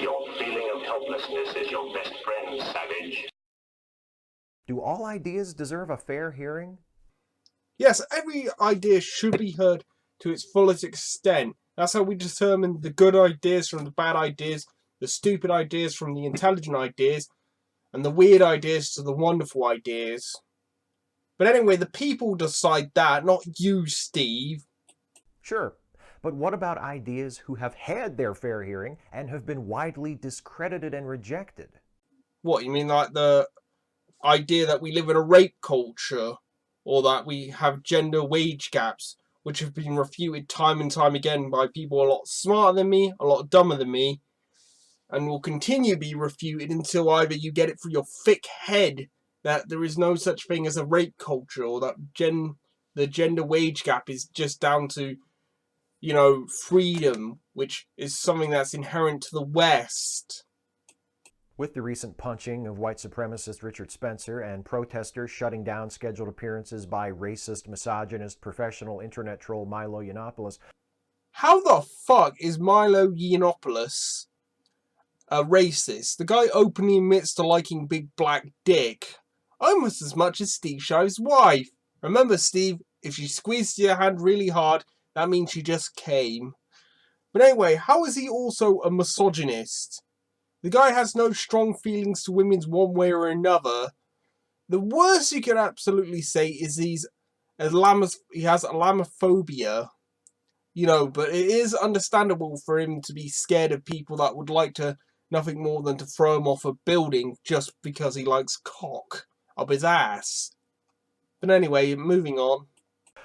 Your feeling of helplessness is your best friend, savage. Do all ideas deserve a fair hearing? Yes, every idea should be heard to its fullest extent. That's how we determine the good ideas from the bad ideas, the stupid ideas from the intelligent ideas, and the weird ideas to the wonderful ideas. But anyway, the people decide that, not you, Steve. Sure, but what about ideas who have had their fair hearing and have been widely discredited and rejected? What, you mean like the idea that we live in a rape culture? Or that we have gender wage gaps, which have been refuted time and time again by people a lot smarter than me, a lot dumber than me, and will continue to be refuted until either you get it through your thick head that there is no such thing as a rape culture, or that the gender wage gap is just down to, freedom, which is something that's inherent to the West. With the recent punching of white supremacist Richard Spencer and protesters shutting down scheduled appearances by racist, misogynist, professional internet troll Milo Yiannopoulos. How the fuck is Milo Yiannopoulos a racist? The guy openly admits to liking big black dick. Almost as much as Steve Shives' wife. Remember, Steve, if she squeezed your hand really hard, that means she just came. But anyway, how is he also a misogynist? The guy has no strong feelings to women one way or another. The worst you can absolutely say is he has Islamophobia. But it is understandable for him to be scared of people that would like to nothing more than to throw him off a building just because he likes cock up his ass. But anyway, moving on.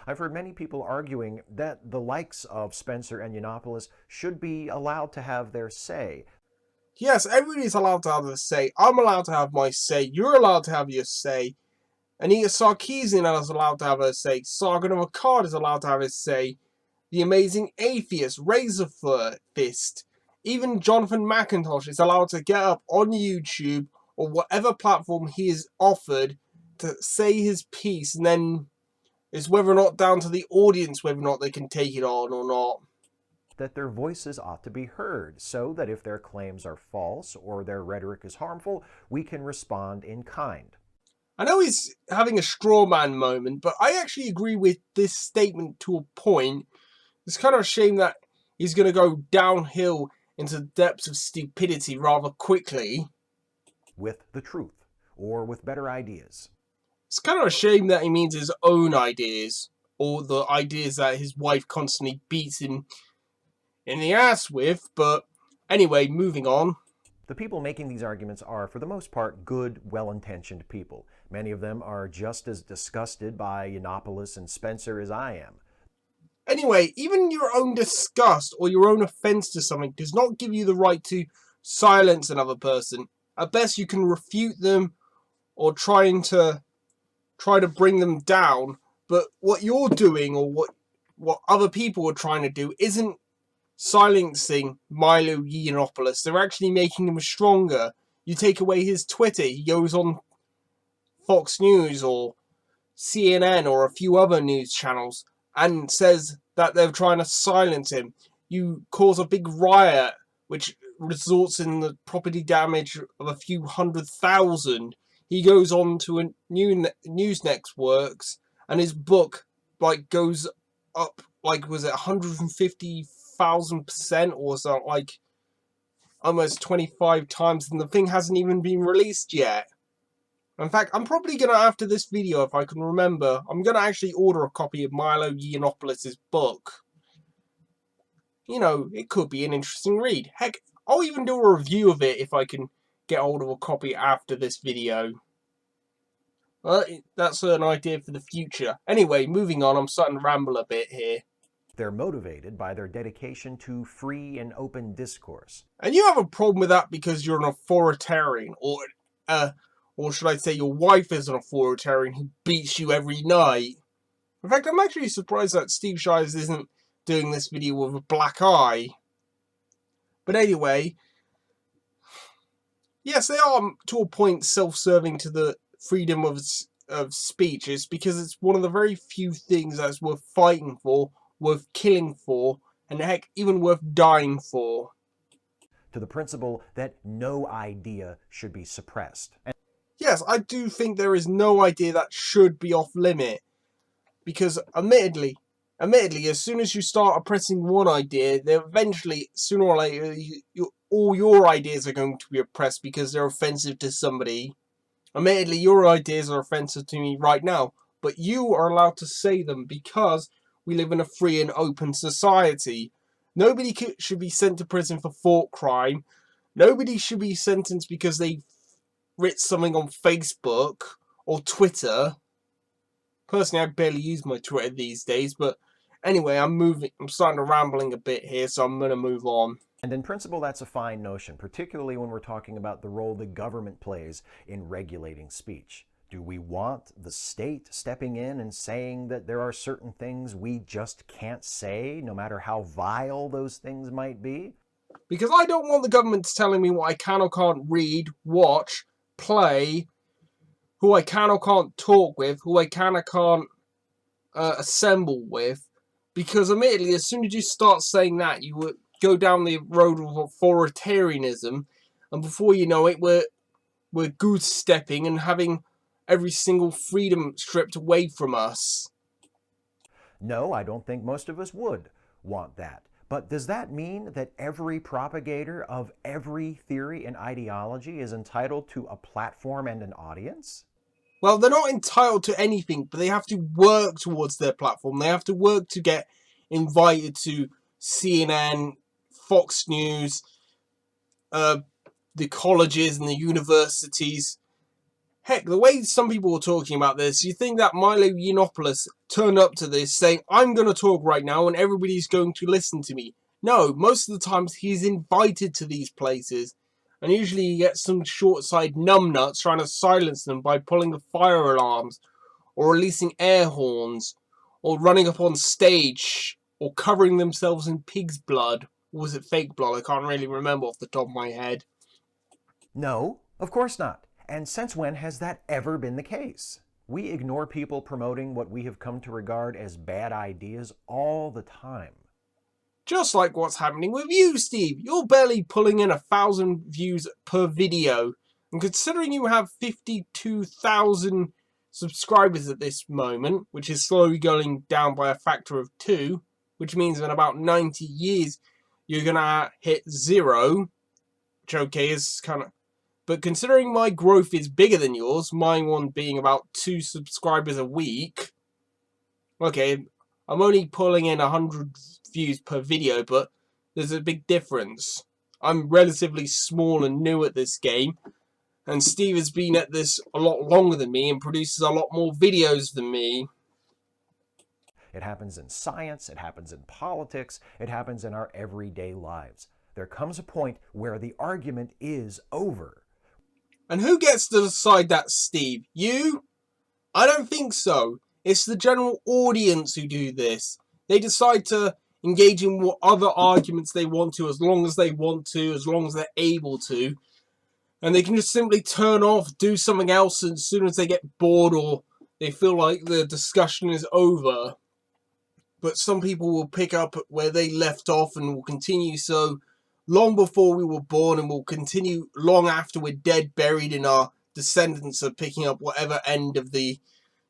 I've heard many people arguing that the likes of Spencer and Yiannopoulos should be allowed to have their say. Yes, everybody's allowed to have their say. I'm allowed to have my say. You're allowed to have your say. Anita Sarkeesian is allowed to have her say. Sargon of Akkad is allowed to have his say. The Amazing Atheist, Razor Fist. Even Jonathan McIntosh is allowed to get up on YouTube or whatever platform he is offered to say his piece, and then it's whether or not down to the audience whether or not they can take it on or not. That their voices ought to be heard, so that if their claims are false or their rhetoric is harmful, we can respond in kind. I know he's having a straw man moment, but I actually agree with this statement to a point. It's kind of a shame that he's going to go downhill into the depths of stupidity rather quickly. With the truth, or with better ideas. It's kind of a shame that he means his own ideas, or the ideas that his wife constantly beats him in the ass with, but anyway, moving on. The people making these arguments are, for the most part, good, well-intentioned people. Many of them are just as disgusted by Yiannopoulos and Spencer as I am. Anyway, even your own disgust or your own offense to something does not give you the right to silence another person. At best, you can refute them or try to bring them down, but what you're doing or what other people are trying to do isn't silencing Milo Yiannopoulos. They're actually making him stronger. You take away his Twitter, he goes on Fox News or CNN or a few other news channels and says that they're trying to silence him. You cause a big riot, which results in the property damage of a few 100,000. He goes on to a news networks, and his book goes up was it 150,000% or something, almost 25 times, and the thing hasn't even been released yet. In fact, I'm probably gonna, after this video, if I can remember, I'm gonna actually order a copy of Milo Yiannopoulos' book. It could be an interesting read. Heck, I'll even do a review of it if I can get hold of a copy after this video. Well, that's an idea for the future. Anyway, moving on, I'm starting to ramble a bit here. They're motivated by their dedication to free and open discourse. And you have a problem with that because you're an authoritarian, or should I say your wife is an authoritarian who beats you every night. In fact, I'm actually surprised that Steve Shives isn't doing this video with a black eye. But anyway, yes, they are to a point self-serving to the freedom of speech. It's because it's one of the very few things that's worth fighting for, worth killing for, and heck, even worth dying for. to the principle that no idea should be suppressed. Yes, I do think there is no idea that should be off limit. Because admittedly, as soon as you start oppressing one idea, then eventually, sooner or later, all your ideas are going to be oppressed because they're offensive to somebody. Admittedly, your ideas are offensive to me right now, but you are allowed to say them because we live in a free and open society. Nobody should be sent to prison for thought crime. Nobody should be sentenced because they writ something on Facebook or Twitter. Personally, I barely use my Twitter these days, but anyway, I'm starting to rambling a bit here, so I'm going to move on. And in principle, that's a fine notion, particularly when we're talking about the role the government plays in regulating speech. Do we want the state stepping in and saying that there are certain things we just can't say, no matter how vile those things might be? Because I don't want the government telling me what I can or can't read, watch, play, who I can or can't talk with, who I can or can't assemble with. Because admittedly, as soon as you start saying that, you would go down the road of authoritarianism, and before you know it, we're goose stepping and having every single freedom stripped away from us. No, I don't think most of us would want that. But does that mean that every propagator of every theory and ideology is entitled to a platform and an audience? Well, they're not entitled to anything, but they have to work towards their platform. They have to work to get invited to CNN, Fox News, the colleges and the universities. Heck, the way some people were talking about this, you think that Milo Yiannopoulos turned up to this saying, I'm going to talk right now and everybody's going to listen to me. No, most of the times he's invited to these places. And usually you get some short-sighted numbnuts trying to silence them by pulling the fire alarms, or releasing air horns, or running up on stage, or covering themselves in pig's blood. Or was it fake blood? I can't really remember off the top of my head. No, of course not. And since when has that ever been the case? We ignore people promoting what we have come to regard as bad ideas all the time. Just like what's happening with you, Steve. You're barely pulling in 1,000 views per video. And considering you have 52,000 subscribers at this moment, which is slowly going down by a factor of 2, which means in about 90 years you're going to hit 0, which okay is kind of... But considering my growth is bigger than yours, my one being about 2 subscribers a week, okay, I'm only pulling in 100 views per video, but there's a big difference. I'm relatively small and new at this game, and Steve has been at this a lot longer than me and produces a lot more videos than me. It happens in science, it happens in politics, it happens in our everyday lives. There comes a point where the argument is over. And who gets to decide that, Steve? You? I don't think so. It's the general audience who do this. They decide to engage in what other arguments they want to, as long as they want to, as long as they're able to. And they can just simply turn off, do something else as soon as they get bored or they feel like the discussion is over. But some people will pick up where they left off and will continue so long before we were born, and will continue long after we're dead, buried, and our descendants are picking up whatever end of the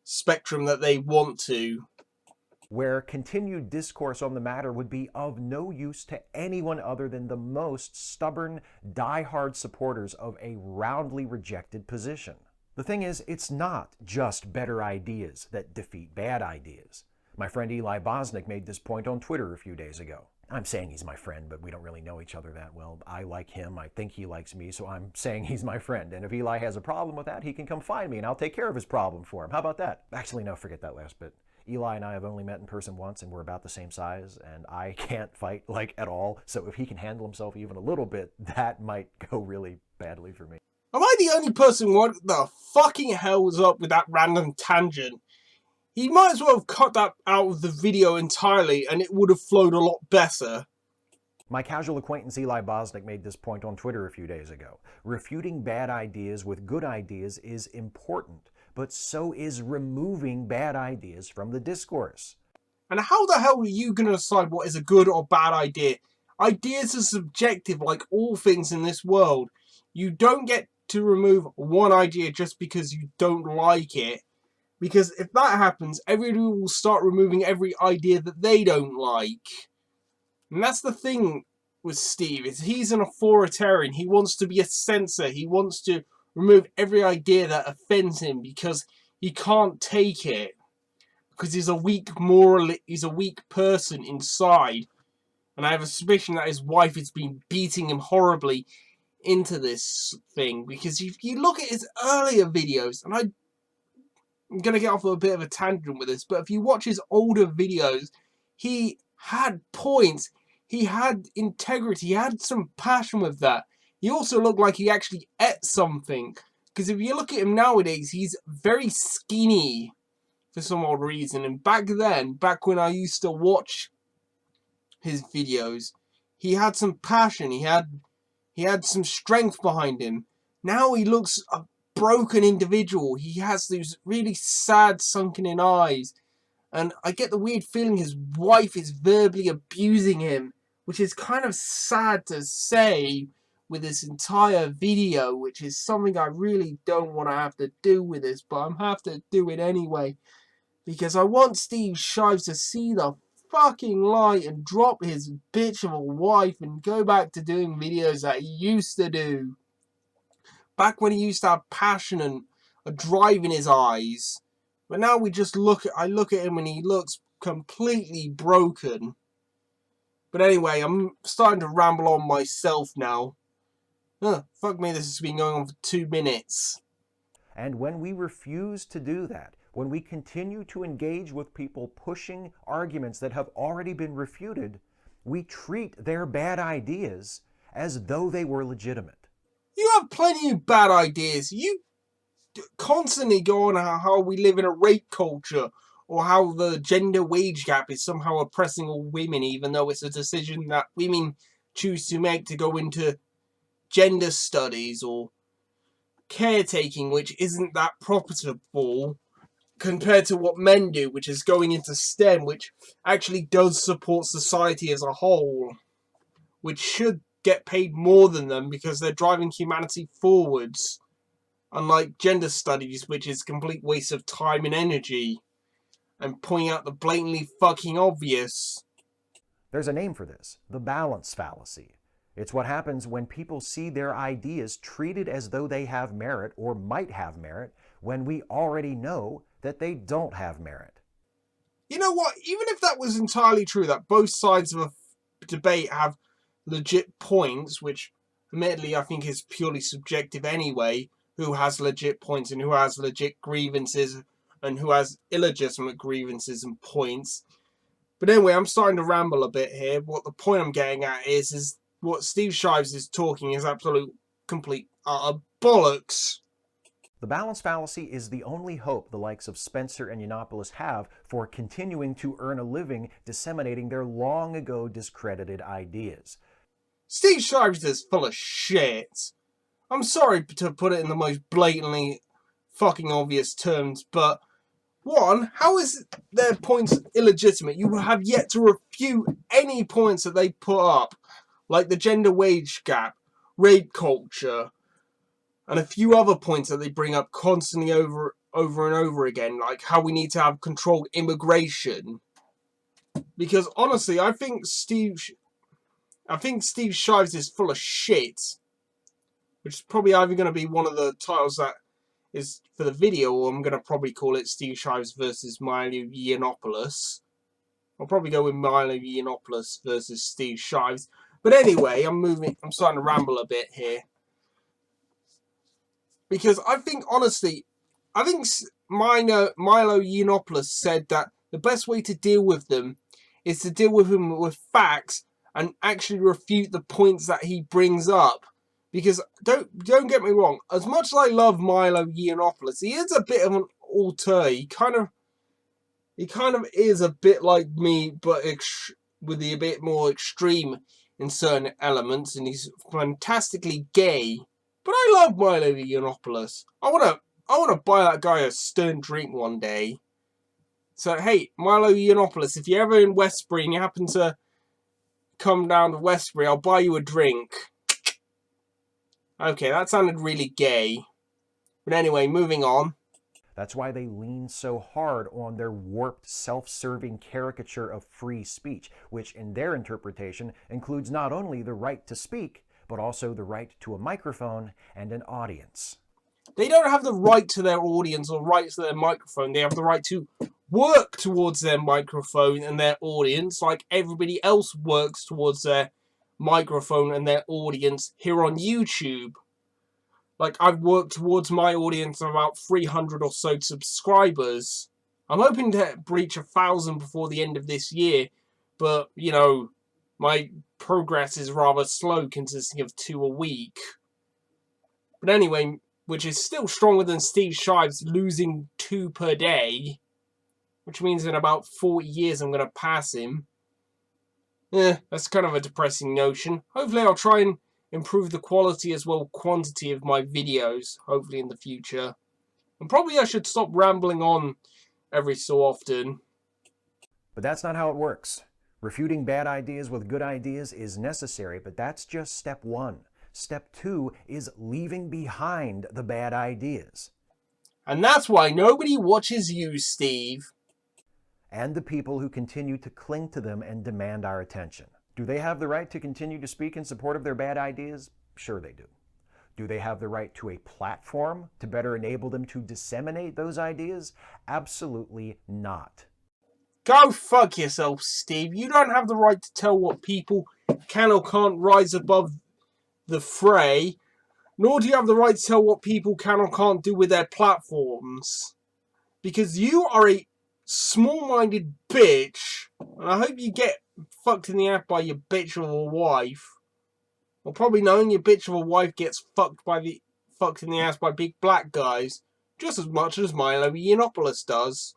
spectrum that they want to. Where continued discourse on the matter would be of no use to anyone other than the most stubborn, die-hard supporters of a roundly rejected position. The thing is, it's not just better ideas that defeat bad ideas. My friend Eli Bosnick made this point on Twitter a few days ago. I'm saying he's my friend, but we don't really know each other that well. I like him, I think he likes me, so I'm saying he's my friend. And if Eli has a problem with that, he can come find me and I'll take care of his problem for him. How about that? Actually, no, forget that last bit. Eli and I have only met in person once and we're about the same size, and I can't fight, like, at all. So if he can handle himself even a little bit, that might go really badly for me. Am I the only person? What the fucking hell was up with that random tangent? He might as well have cut that out of the video entirely and it would have flowed a lot better. My casual acquaintance Eli Bosnick made this point on Twitter a few days ago. Refuting bad ideas with good ideas is important, but so is removing bad ideas from the discourse. And how the hell are you going to decide what is a good or bad idea? Ideas are subjective like all things in this world. You don't get to remove one idea just because you don't like it. Because if that happens, everybody will start removing every idea that they don't like. And that's the thing with Steve, is he's an authoritarian. He wants to be a censor. He wants to remove every idea that offends him because he can't take it. Because he's a weak person inside. And I have a suspicion that his wife has been beating him horribly into this thing. Because if you look at his earlier videos, and I'm going to get off a bit of a tangent with this, but if you watch his older videos, he had points, he had integrity, he had some passion with that. He also looked like he actually ate something. Because if you look at him nowadays, he's very skinny for some odd reason. And back when I used to watch his videos, he had some passion, he had some strength behind him. Now he looks a broken individual. He has these really sad, sunken-in eyes. And I get the weird feeling his wife is verbally abusing him, which is kind of sad to say with this entire video, which is something I really don't want to have to do with this, but I'm have to do it anyway. Because I want Steve Shives to see the fucking light and drop his bitch of a wife and go back to doing videos that he used to do. Back when he used to have passion and a drive in his eyes. But now I look at him and he looks completely broken. But anyway, I'm starting to ramble on myself now. Fuck me, this has been going on for 2 minutes. And when we refuse to do that, when we continue to engage with people pushing arguments that have already been refuted, we treat their bad ideas as though they were legitimate. You have plenty of bad ideas. You constantly go on how we live in a rape culture, or how the gender wage gap is somehow oppressing all women, even though it's a decision that women choose to make to go into gender studies or caretaking, which isn't that profitable compared to what men do, which is going into STEM, which actually does support society as a whole, which should get paid more than them because they're driving humanity forwards, unlike gender studies, which is a complete waste of time and energy, and pointing out the blatantly fucking obvious. There's a name for this: the balance fallacy. It's what happens when people see their ideas treated as though they have merit or might have merit, when we already know that they don't have merit. You know what? Even if that was entirely true, that both sides of a debate have legit points, which admittedly I think is purely subjective anyway, who has legit points and who has legit grievances and who has illegitimate grievances and points. But anyway, I'm starting to ramble a bit here. What the point I'm getting at is what Steve Shives is talking is absolute, complete, utter bollocks. The balance fallacy is the only hope the likes of Spencer and Yiannopoulos have for continuing to earn a living disseminating their long ago discredited ideas. Steve Shives is full of shit. I'm sorry to put it in the most blatantly fucking obvious terms, but one, how is their points illegitimate? You have yet to refute any points that they put up, like the gender wage gap, rape culture, and a few other points that they bring up constantly over and over again, like how we need to have controlled immigration. Because honestly, I think Steve Shives is full of shit, which is probably either going to be one of the titles that is for the video, or I'm going to probably call it Steve Shives versus Milo Yiannopoulos. I'll probably go with Milo Yiannopoulos versus Steve Shives. But anyway, I'm starting to ramble a bit here. Because I think, honestly, Milo Yiannopoulos said that the best way to deal with them is to deal with him with facts and actually refute the points that he brings up. Because, don't get me wrong, as much as I love Milo Yiannopoulos, he is a bit of an auteur. He kind of is a bit like me, but with a bit more extreme in certain elements, and he's fantastically gay. But I love Milo Yiannopoulos. I wanna buy that guy a stern drink one day. So hey, Milo Yiannopoulos, if you're ever in Westbury and you happen to come down to Westbury, I'll buy you a drink. Okay, that sounded really gay. But anyway, moving on. That's why they lean so hard on their warped, self-serving caricature of free speech, which in their interpretation includes not only the right to speak, but also the right to a microphone and an audience. They don't have the right to their audience or right to their microphone. They have the right to work towards their microphone and their audience like everybody else works towards their microphone and their audience here on YouTube. Like, I've worked towards my audience of about 300 or so subscribers. I'm hoping to breach 1,000 before the end of this year, but, you know, my progress is rather slow, consisting of 2 a week. But anyway, which is still stronger than Steve Shives losing 2 per day, which means in about 40 years I'm going to pass him. That's kind of a depressing notion. Hopefully I'll try and improve the quality as well quantity of my videos, hopefully in the future. And probably I should stop rambling on every so often. But that's not how it works. Refuting bad ideas with good ideas is necessary, but that's just step 1. Step 2 is leaving behind the bad ideas. And that's why nobody watches you, Steve. And the people who continue to cling to them and demand our attention. Do they have the right to continue to speak in support of their bad ideas? Sure they do. Do they have the right to a platform to better enable them to disseminate those ideas? Absolutely not. Go fuck yourself, Steve. You don't have the right to tell what people can or can't rise above the fray, nor do you have the right to tell what people can or can't do with their platforms. Because you are a small-minded bitch, and I hope you get fucked in the ass by your bitch of a wife. Well, probably knowing your bitch of a wife gets fucked in the ass by big black guys, just as much as Milo Yiannopoulos does.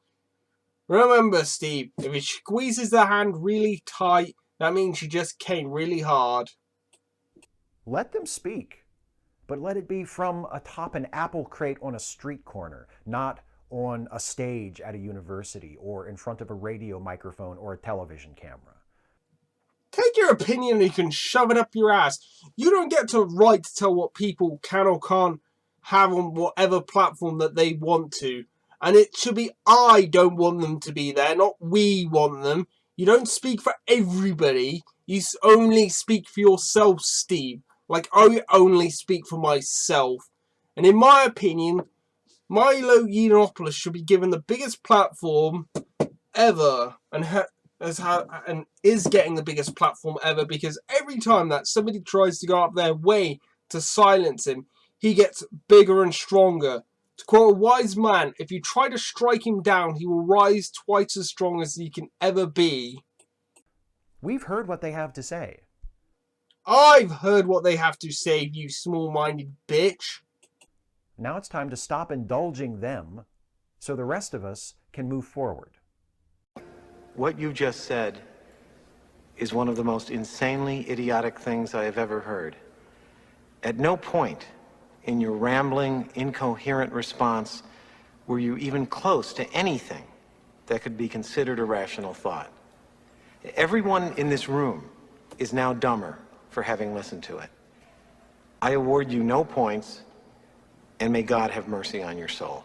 Remember, Steve, if it squeezes the hand really tight, that means she just came really hard. Let them speak, but let it be from atop an apple crate on a street corner, not on a stage at a university or in front of a radio microphone or a television camera. Take your opinion and you can shove it up your ass. You don't get the right to tell what people can or can't have on whatever platform that they want to. And it should be I don't want them to be there, not we want them. You don't speak for everybody. You only speak for yourself, Steve. Like I only speak for myself. And in my opinion, Milo Yiannopoulos should be given the biggest platform ever. And is getting the biggest platform ever, because every time that somebody tries to go up their way to silence him, he gets bigger and stronger. To quote a wise man, if you try to strike him down, he will rise twice as strong as he can ever be. We've heard what they have to say. I've heard what they have to say, you small-minded bitch. Now it's time to stop indulging them so the rest of us can move forward. What you just said is one of the most insanely idiotic things I have ever heard. At no point in your rambling, incoherent response were you even close to anything that could be considered a rational thought. Everyone in this room is now dumber for having listened to it. I award you no points, and may God have mercy on your soul.